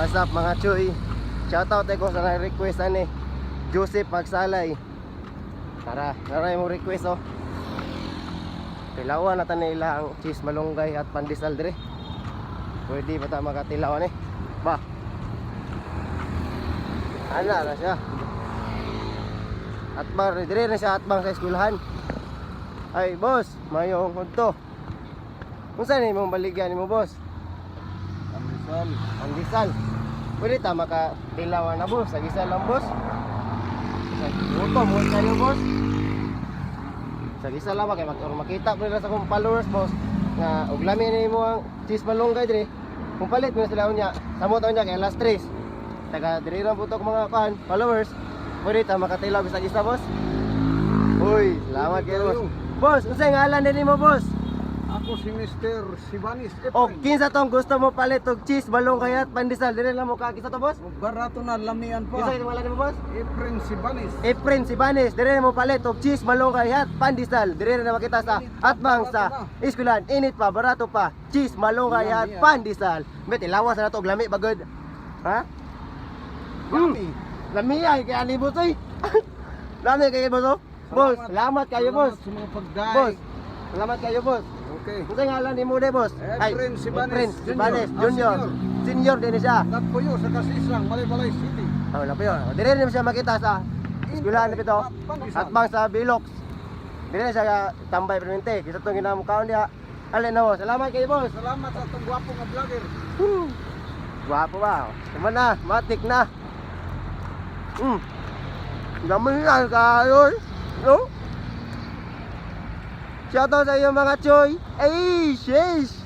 What's up mga Choy? Shoutout ko sa na-request ani Joseph Magsalay. Tara, naray mo request oh. Tilawan natin nila ang cheese malunggay at pandesal dire. Pwede ba ta makatilawan eh? Ba? Ana na siya. At bar dire na siya atbang sa eskwelahan. Ay boss, mayong hunto. Unsa ni mong baligyan nimo boss? Pandesal. Pandesal. Pwede ta makatilawan na boss, sa lang boss. Sa mo kayo boss. Sa lang kay makita mo nila sa kong followers boss nga og lami nimo ang cheese malunggay dire. Kung palit mo sila unya, samot unya kay last 3. Taga dire ra putok mga followers. Pwede ta makatilaw sa isa boss. Uy, salamat kayo boss. Boss, unsay ngalan din mo boss? Ako si Mr. Sibanis. O kinsa tong gusto mo palit og cheese malunggay at pandesal dire lang mo ka kinsa to boss? Barato na lamian pa. Kinsa itong ngalan mo boss? Efren Sibanis. Efren Sibanes, dire mo palit og cheese malunggay at pandesal. Dire na makita sa atbang sa eskwelahan. Init pa, barato pa. Cheese malunggay at pandesal. Bet ilawas na to og lami bagod. Ha? Lami. Lami ay kay ani boss oy. Lami kay boss. Boss, salamat kayo boss. Sa mga pagdaig. Boss, salamat kayo boss. Okay. Unsay ngalan nimo de boss? Efren Sibanes Efren Sibanes Junior. Junior. Senior din siya. Nagpuyo sa Kasisang, Balay City. Oh, na piyo. Dire rin siya makita sa eskwelahan nito. At bang sa Bilox. Dire siya tambay permanente. Kita tong ginamukaon diha. Alin na boss. Salamat kay boss. Salamat sa itong gwapo nga vlogger. Guwapo ba? Tama na, matik na. Gaman na kayo. No? Shoutout sa iyo mga Choy. Ay, sheesh.